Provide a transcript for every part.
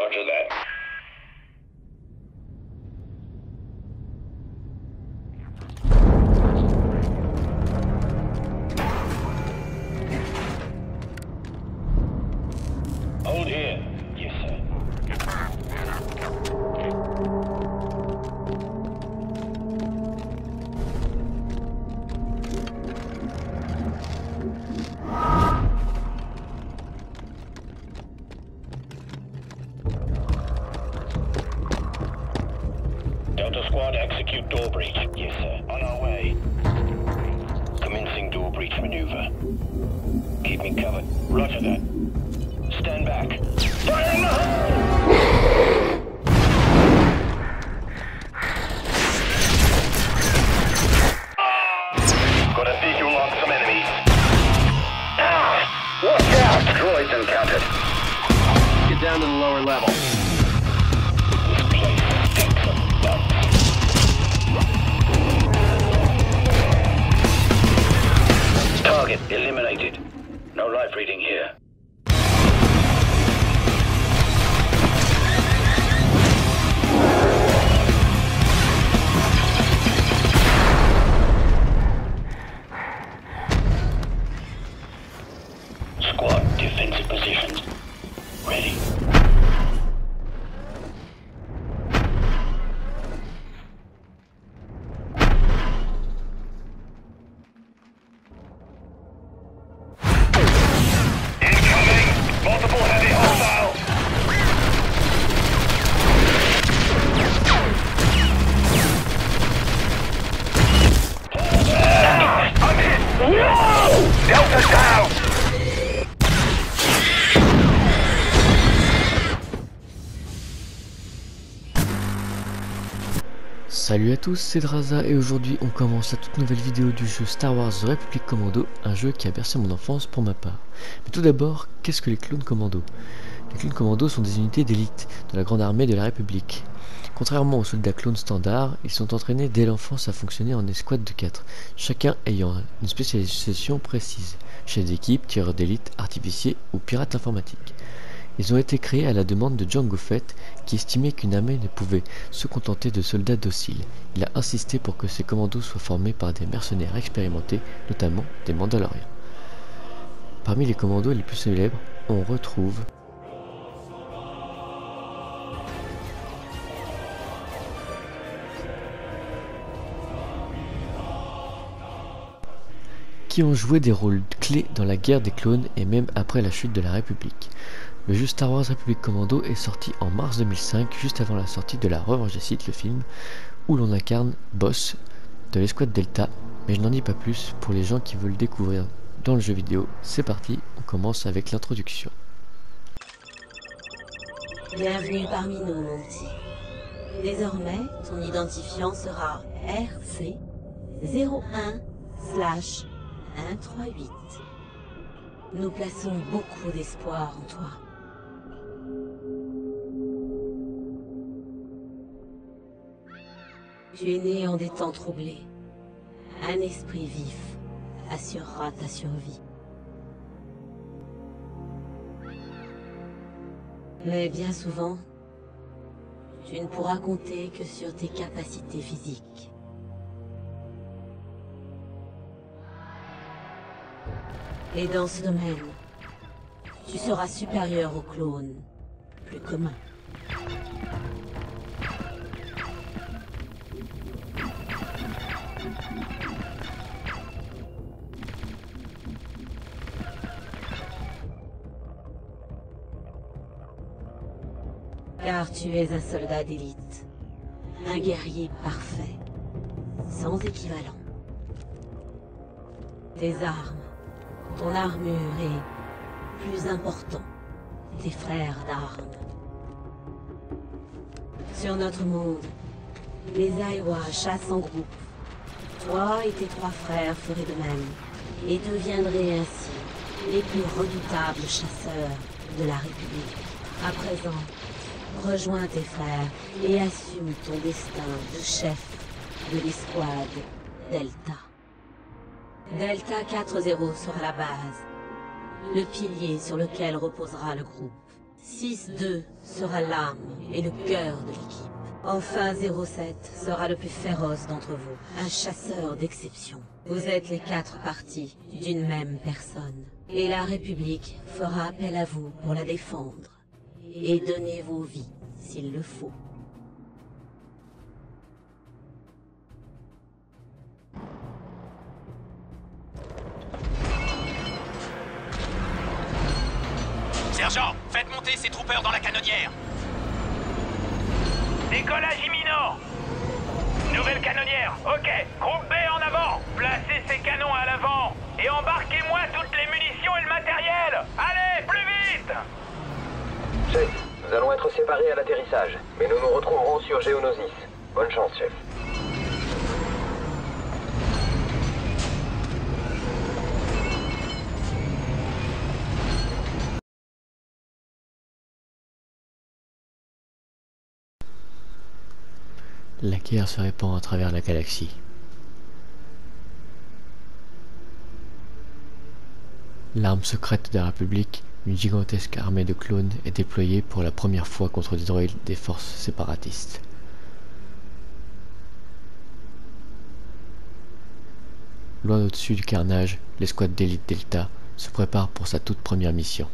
Roger that. Hold here. Yes, sir. Delta Squad, execute door breach. Yes, sir. On our way. Commencing door breach maneuver. Keep me covered. Roger that. Stand back. Fire in the hole! Got a visual on some enemies. Ah! Watch out! Droids encountered. Get down to the lower level. This place stinks of bugs. Target eliminated. No life reading here. Squad, defensive positions. Ready. Incoming! Multiple heavy hostiles! I'm hit! No! Delta down! Salut à tous, c'est Draza et aujourd'hui on commence la toute nouvelle vidéo du jeu Star Wars The Republic Commando, un jeu qui a bercé mon enfance pour ma part. Mais tout d'abord, qu'est-ce que les clones commandos? Les clones commandos sont des unités d'élite de la grande armée de la République. Contrairement aux soldats clones standards, ils sont entraînés dès l'enfance à fonctionner en escouade de 4, chacun ayant une spécialisation précise, chef d'équipe, tireur d'élite, artificier ou pirate informatique. Ils ont été créés à la demande de Jango Fett, qui estimait qu'une armée ne pouvait se contenter de soldats dociles. Il a insisté pour que ces commandos soient formés par des mercenaires expérimentés, notamment des Mandaloriens. Parmi les commandos les plus célèbres, on retrouve qui ont joué des rôles clés dans la guerre des clones et même après la chute de la République. Le jeu Star Wars Republic Commando est sorti en mars 2005, juste avant la sortie de La Revanche des Sith, le film, où l'on incarne Boss de l'escouade Delta, mais je n'en dis pas plus pour les gens qui veulent découvrir dans le jeu vidéo. C'est parti, on commence avec l'introduction. Bienvenue parmi nous, mon petit. Désormais, ton identifiant sera RC01/138. Nous plaçons beaucoup d'espoir en toi. Tu es né en des temps troublés. Un esprit vif assurera ta survie. Mais bien souvent, tu ne pourras compter que sur tes capacités physiques. Et dans ce domaine, tu seras supérieur aux clones plus communs. Car tu es un soldat d'élite, un guerrier parfait, sans équivalent. Tes armes, ton armure est plus important, tes frères d'armes. Sur notre monde, les Aiwa chassent en groupe. Toi et tes 3 frères feraient de même, et deviendraient ainsi les plus redoutables chasseurs de la République. À présent, rejoins tes frères et assume ton destin de chef de l'escouade Delta. Delta 4-0 sera la base, le pilier sur lequel reposera le groupe. 6-2 sera l'âme et le cœur de l'équipe. Enfin 07 sera le plus féroce d'entre vous, un chasseur d'exception. Vous êtes les 4 parties d'une même personne. Et la République fera appel à vous pour la défendre. Et donner vos vies, s'il le faut. Sergent, faites monter ces troopers dans la canonnière. Décollage imminent. Nouvelle canonnière, ok. Groupe B en avant. Placez ces canons à l'avant. Et embarquez-moi toutes les munitions et le matériel. Allez, plus vite. Chef, nous allons être séparés à l'atterrissage, mais nous nous retrouverons sur Geonosis. Bonne chance, chef. La guerre se répand à travers la galaxie. L'arme secrète de la République, une gigantesque armée de clones, est déployée pour la première fois contre des droïdes des forces séparatistes. Loin au-dessus du carnage, l'escouade d'élite Delta se prépare pour sa toute première mission.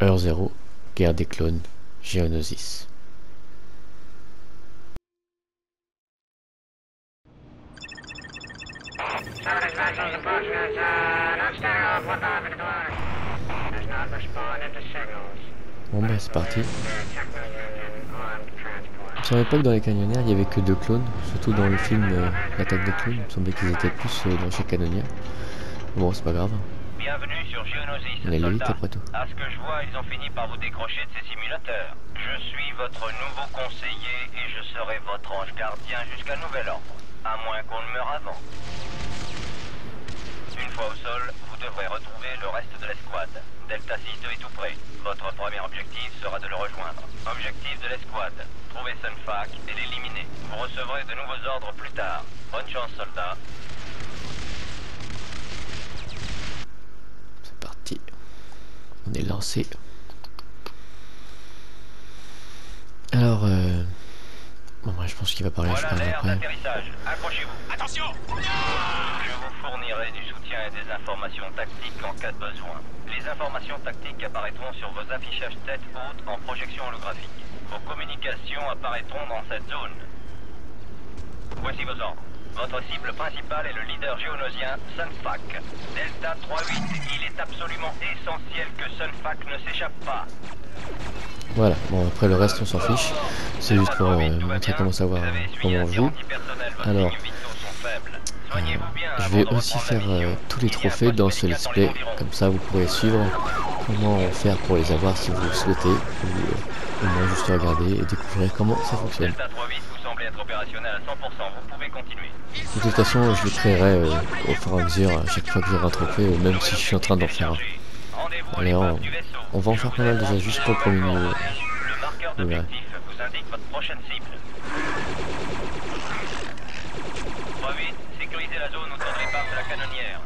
Heure 0, guerre des clones, Geonosis. Bon bah c'est parti. Il me semblait pas que dans les canonnières il y avait que 2 clones, surtout dans le film L'attaque des clones, il me semblait qu'ils étaient plus dans chaque canonnière. Bon c'est pas grave. Bienvenue sur Geonosis, On est vite soldat. après tout. À ce que je vois, ils ont fini par vous décrocher de ces simulateurs. Je suis votre nouveau conseiller et je serai votre ange gardien jusqu'à nouvel ordre. À moins qu'on ne meure avant. Une fois au sol, vous devrez retrouver le reste de l'escouade. Delta 6 est tout près. Votre premier objectif sera de le rejoindre. Objectif de l'escouade, trouver Sunfac et l'éliminer. Vous recevrez de nouveaux ordres plus tard. Bonne chance, soldat. C'est parti. On est lancé. Alors, bon, moi, je pense qu'il va parler Voilà juste l'air après. d'atterrissage. Accrochez-vous. Attention! Je vous fournirai du soutien et des informations tactiques en cas de besoin. Les informations tactiques apparaîtront sur vos affichages tête haute en projection holographique. Vos communications apparaîtront dans cette zone. Voici vos ordres. Votre cible principale est le leader géonosien Sunfac. Delta 3-8, il est absolument essentiel que Sunfac ne s'échappe pas. Voilà, bon après le reste on s'en fiche. C'est juste pour montrer comment savoir comment on joue. Alors, je vais aussi faire tous les trophées dans ce let's play, comme ça vous pourrez suivre comment faire pour les avoir si vous le souhaitez, ou au moins juste regarder et découvrir comment ça fonctionne. Delta 3-8, vous semblez être opérationnel à 100%, vous pouvez continuer. De toute façon je le créerai au fur et à mesure à chaque fois que j'aurai un trophée, même si je suis en train d'en faire un. Alors on va en faire pas mal déjà juste pour le premier niveau. Le marqueur d'objectif vous indique votre prochaine cible. 3-8, sécurisez la zone autour de départ de la canonnière.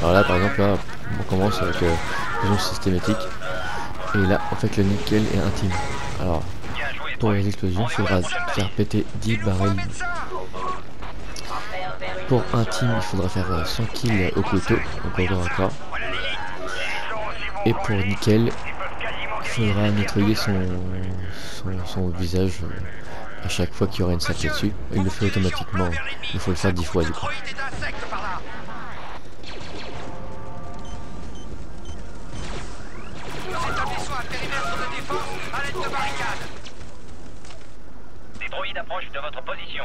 Alors là par exemple là on commence avec une systématique et là en fait le nickel est intime. Alors pour les explosions il faudra faire péter 10 barils. Pour intime il faudra faire 100 kills au couteau, donc encore à corps. Et pour nickel il faudra nettoyer son visage à chaque fois qu'il y aura une saclée dessus. Il le fait automatiquement, il faut le faire 10 fois du coup. Des droïdes approchent de votre position.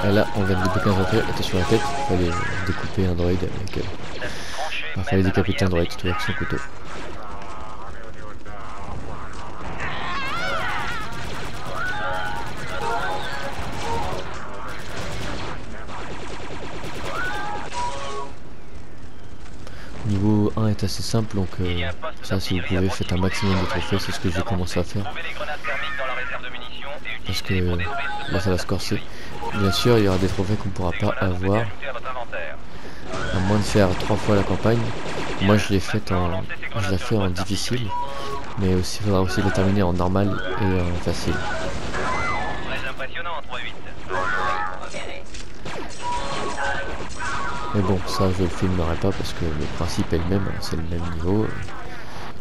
Et là on vient de débloquer un trophée, était sur la tête, il fallait découper un droïde avec... il fallait décapiter un droïde tout avec son couteau. Niveau 1 est est assez simple, donc ça, si vous pouvez, faites un maximum de trophées, c'est ce que j'ai commencé à faire. Parce que là, ça va se corser. Bien sûr, il y aura des trophées qu'on ne pourra pas avoir, à moins de faire 3 fois la campagne. Moi, je l'ai fait en difficile, mais aussi, il faudra aussi le terminer en normal et en facile. Mais bon, ça je le filmerai pas parce que le principe est le même, c'est le même niveau.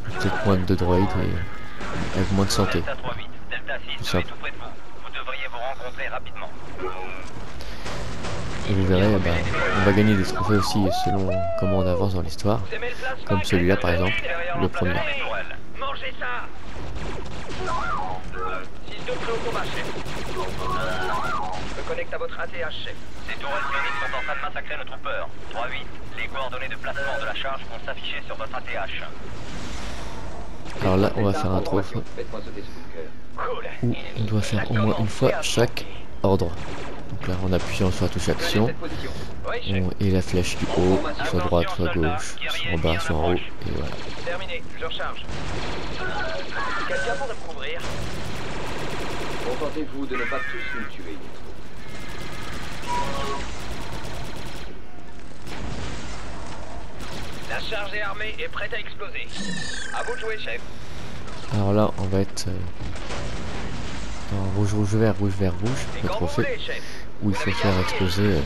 Peut-être moins de droïdes et avec moins de santé. Tout simple. Et vous verrez, on va gagner des trophées aussi selon comment on avance dans l'histoire. Comme celui-là par exemple, le premier. Mangez ça. 6-2 prêt au combat, chef. Je me connecte à votre ATH, chef. Ces tourelles soniques sont en train de massacrer nos troopers. 3-8, les coordonnées de placement de la charge vont s'afficher sur votre ATH. Alors là, on va faire un trophée où on doit faire au moins une fois chaque ordre. Donc là, en appuyant sur la touche action, et la flèche du haut, soit droite, soit gauche, soit en bas, soit en haut, et voilà. Terminé, je recharge. Quelqu'un pourrait me couvrir? Contentez-vous de ne pas tous nous tuer. La charge est armée et prête à exploser. À vous de jouer, chef. Alors là, on va être en rouge, rouge, vert, le trophée, où il faut faire exploser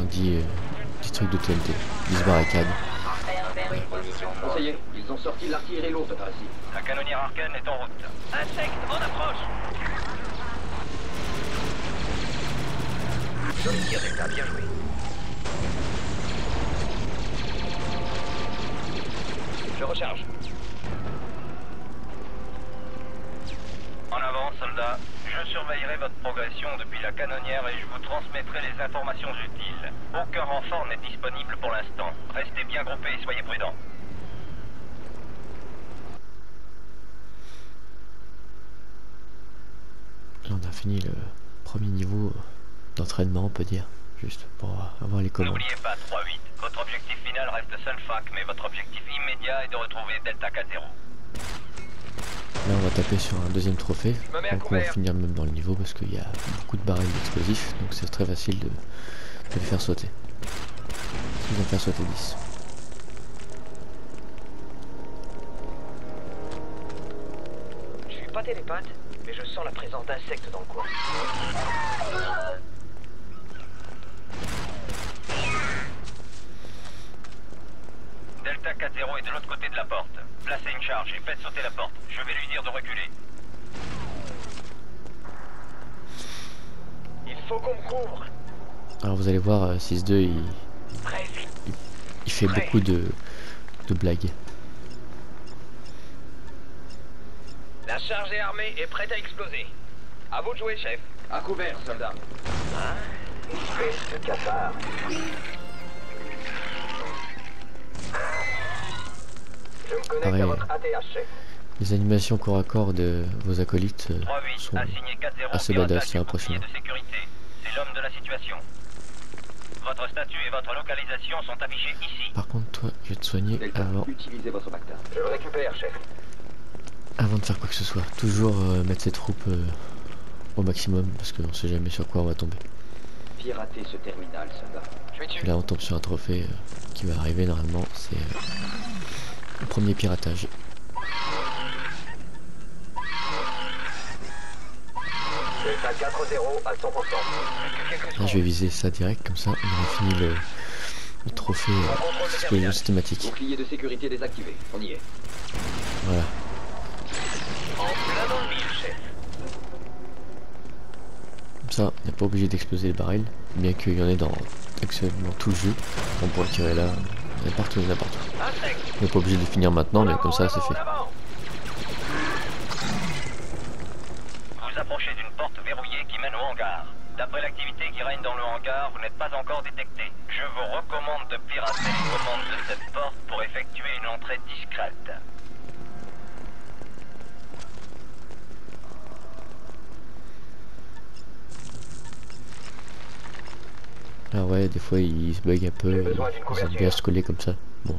10 trucs de TNT, 10 barricades. Ça y est, ils ont sorti l'artillerie lourde par ici. La canonnière arcane est en route. Insecte en approche. Joli tir, Delta, bien joué. Je recharge. En avant, soldats. Je surveillerai votre progression depuis la canonnière et je vous transmettrai les informations utiles. Aucun renfort n'est disponible pour l'instant. Restez bien groupés et soyez prudents. On a fini le premier niveau d'entraînement, on peut dire, juste pour avoir les commandes. N'oubliez pas, 3-8. Votre objectif final reste Sulfac, mais votre objectif immédiat est de retrouver Delta K0. Là, on va taper sur un deuxième trophée, donc on va finir même dans le niveau parce qu'il y a beaucoup de barils d'explosifs, donc c'est très facile de les faire sauter. Ils vont faire sauter 10. Je suis pas télépathe, mais je sens la présence d'insectes dans le coin. Delta K0 est de l'autre côté de la porte. Placez une charge et faites sauter la porte. Je vais lui dire de reculer. Il faut qu'on me couvre. Alors vous allez voir, 6-2 il fait beaucoup de blagues. La charge est armée et prête à exploser. À vous de jouer, chef. À couvert, soldat. Espèce de cafard. Je me connecte Pareil, à votre ATH, chef. les animations corps à corps de vos acolytes 3-8, sont assigné 4-0, assez badass, c'est impressionnant. de sécurité. C'est l'homme de la situation. Votre statut et votre localisation sont affichés ici. Par contre, toi, je vais te soigner Delta, avant utilisez votre Bacta. Je le récupère, chef. de faire quoi que ce soit. Toujours mettre ses troupes au maximum parce qu'on sait jamais sur quoi on va tomber. Piratez ce terminal, soldat. Je vais Et tuer. là, on tombe sur un trophée qui va arriver normalement. C'est le premier piratage. Delta 4-0 à 100%. Là, je vais viser ça direct, comme ça, on aura fini le trophée explosion systématique. Bouclier de sécurité désactivé. On y est. Voilà. En plein dans le mille, chef. Comme ça, on n'est pas obligé d'exploser les barils, bien qu'il y en ait dans actuellement tout le jeu. On pourrait tirer là, n'importe où, n'importe où. Insecte. On n'est pas obligé de finir maintenant, mais comme ça, c'est fait. Vous approchez d'une porte verrouillée qui mène au hangar. D'après l'activité qui règne dans le hangar, vous n'êtes pas encore détecté. Je vous recommande de pirater les commandes de cette porte pour effectuer une entrée discrète. Ah ouais, des fois, il se bug un peu, ils aiment bien se coller comme ça. Bon,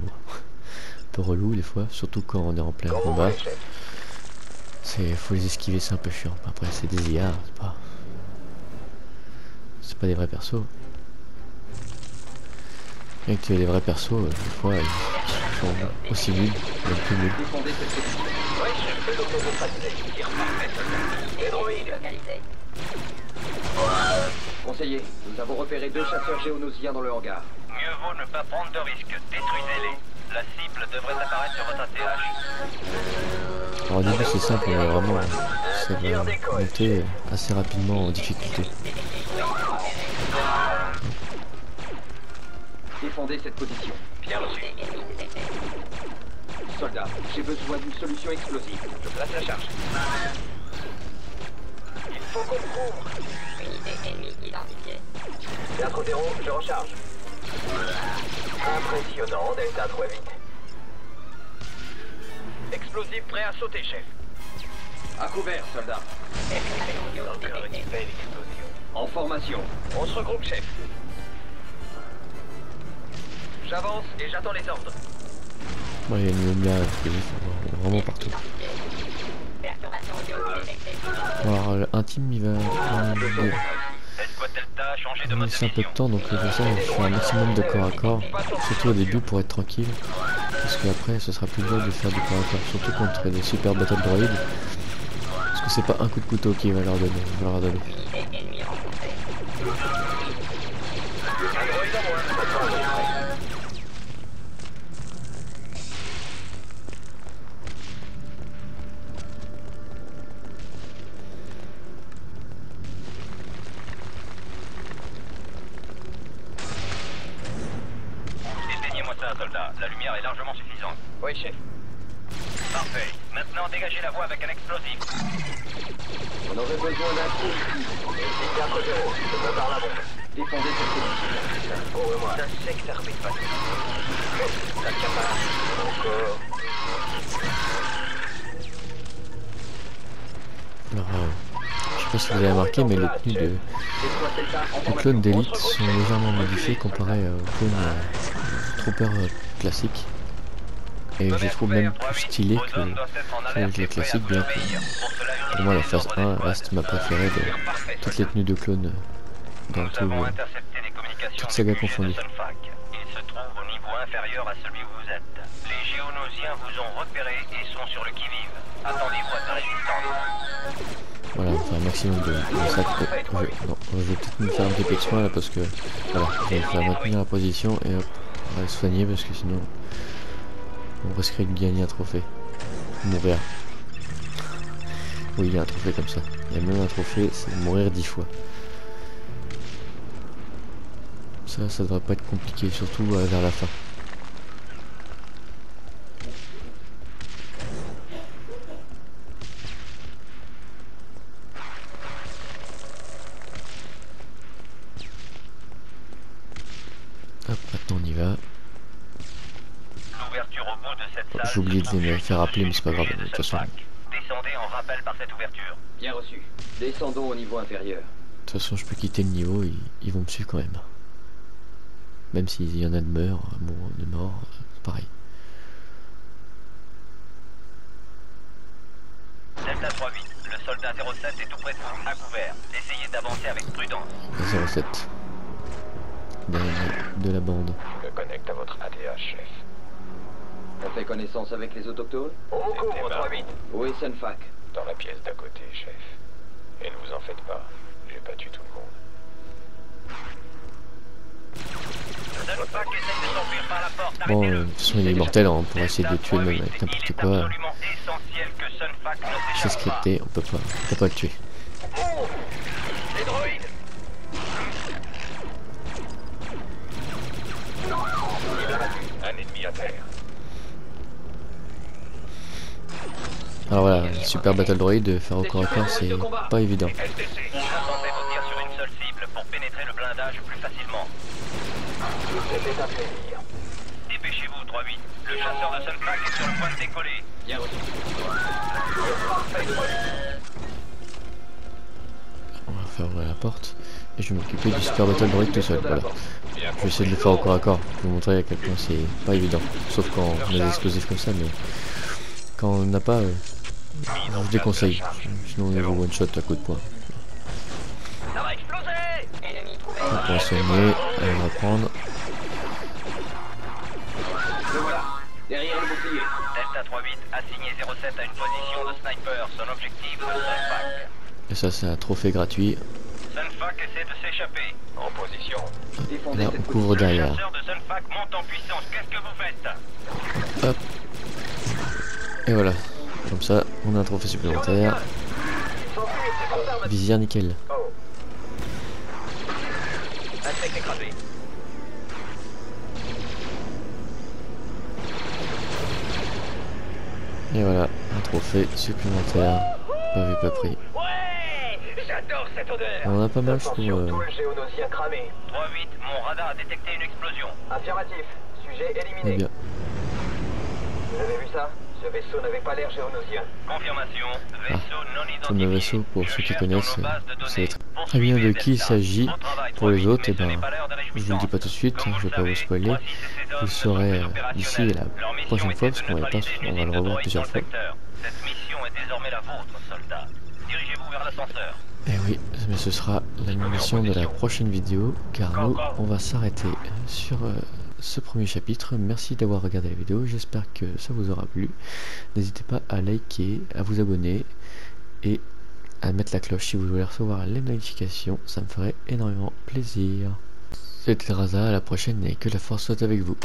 peu relou des fois, surtout quand on est en plein combat. Faut les esquiver, c'est un peu chiant. Après c'est des IA, c'est pas des vrais persos. Bien que tu aies des vrais persos, des fois ils sont aussi nuls, même plus nuls. Conseiller, nous avons repéré 2 chasseurs géonosiens dans le hangar. Mieux vaut ne pas prendre de risques. Détruisez-les. La cible devrait apparaître sur votre ATH. Alors au début c'est simple, mais vraiment ça va monter assez rapidement en difficulté. Défendez cette position. Bien reçu. Soldats, j'ai besoin d'une solution explosive. Je place la charge. Il faut qu'on couvre. Unité ennemie identifiée. Théâtre 0, je recharge. Impressionnant, Delta 3 vite. Explosif prêt à sauter, chef. À couvert, soldats. Encore une belle explosion. En formation. On se regroupe, chef. J'avance et j'attends les ordres. Moi il y a une lumière vraiment partout. Alors un team il va me laisser un peu de temps, donc pour ça je fais un maximum de corps à corps, surtout au début pour être tranquille, parce qu'après ce sera plus dur de faire du corps à corps, surtout contre des super battle droïdes, parce que c'est pas un coup de couteau qui va leur donner. Soldat, la lumière est largement suffisante. Oui, chef. Parfait. Maintenant, dégagez la voie avec un explosif. On aurait besoin d'un coup. Théâtre 0, je prépare la bombe. Défendez cette position. Ouvre-moi. Ça sait que ça remet pas. Ça tient pas. Encore. Alors, je sais pas si vous avez remarqué, mais les tenues de clones d'élite sont légèrement modifiées comparé aux clones troopers classiques. Et je les trouve même plus stylés que les classiques, bien que pour moi la phase 1 reste ma préférée de toutes les tenues de clones dans toute saga confondue. Il se trouve au niveau inférieur à celui où vous êtes. Les géonosiens vous ont repéré et sont sur le qui-vive. Attendez-vous à sa résistance. Voilà, on fait un maximum de sacs. Je vais peut-être me faire un petit peu de soin là parce que voilà, je vais faire maintenir la position et hop, on va se soigner parce que sinon on risquerait de gagner un trophée. Mourir. Oui, il y a un trophée comme ça. Il y a même un trophée, c'est mourir 10 fois. Ça devrait pas être compliqué, surtout vers la fin. Hop, maintenant on y va. J'ai oublié de les faire appeler, mais c'est pas grave, de toute façon. Descendez en rappel par cette ouverture. Bien reçu. Descendons au niveau inférieur. De toute façon, je peux quitter le niveau, ils vont me suivre quand même. Même s'il y en a de morts, c'est pareil. Delta 38, le soldat 07 est tout près de vous, à couvert. Essayez d'avancer avec prudence. 07. Dernier de la bande. Je me connecte à votre ATH, chef. On fait connaissance avec les autochtones? Au couvre 38. Où est Sunfac? Dans la pièce d'à côté, chef. Et ne vous en faites pas, j'ai battu tout le monde. Bon, de toute façon il est mortel, on pourra essayer de le tuer même avec n'importe quoi. C'est scripté, on peut pas le tuer. Les droïdes. Un ennemi à terre. Alors voilà, super battle droid, faire au corps à corps, c'est pas évident. Concentrez vos tirs sur une seule cible pour pénétrer le blindage plus facilement. C'était un plaisir. Dépêchez-vous, 3-8. Le chasseur de Sunfac est sur le point de décoller. Bien reçu. On va faire ouvrir la porte. Et je vais m'occuper du super battle droid tout seul, voilà. Je vais essayer de le faire au corps à corps, pour vous montrer à quel point c'est pas évident. Sauf quand on a des explosifs comme ça, mais quand on n'a pas, je déconseille. Sinon on est one shot à coup de poing. Ça va exploser! On va soigner, on va prendre. Le voilà. Derrière le bouclier. Delta 38, assigné 07 à une position de sniper. Son objectif, Sunfuck. Et ça c'est un trophée gratuit. Sunfuck essaie de s'échapper. En position. Et là on couvre derrière. Le chasseur de Sunfuck monte en puissance. Qu'est-ce que vous faites? Hop. Et voilà. Comme ça, on a un trophée supplémentaire. Visière nickel. Insecte écrasé. Et voilà, un trophée supplémentaire. Pas vu, pas pris. Ouais! J'adore cette odeur! On en a pas mal, je trouve. Attention, tout le géonosien cramé. 3-8, mon radar a détecté une explosion. Affirmatif. Sujet Eh éliminé. bien, Vous avez vu ça? Ce vaisseau n'avait pas l'air géonosien. Confirmation, vaisseau non identifié. comme le vaisseau, pour ceux qui connaissent, c'est très Poursuivez bien de qui il Delta. s'agit. Bon travail, Pour les 3-8, autres, mais et ce ben, n'est pas l'heure de je vous le réjouissance. dis pas tout de suite, Comme je vais vous pas vous le spoiler. savez, voici ces hommes Vous le ne sont saurez plus d'ici opérationnels. la Leur mission prochaine fois, était parce de qu'on va neutraliser on une va le unité de revoir droïdes plusieurs dans fois. le secteur. Cette mission est désormais la vôtre, soldat. Dirigez-vous vers l'ascenseur. Et oui, mais ce sera l'animation de la prochaine vidéo, car nous, on va s'arrêter sur ce premier chapitre. Merci d'avoir regardé la vidéo, j'espère que ça vous aura plu. N'hésitez pas à liker, à vous abonner et à mettre la cloche si vous voulez recevoir les notifications, ça me ferait énormément plaisir. C'était Draza, à la prochaine et que la force soit avec vous.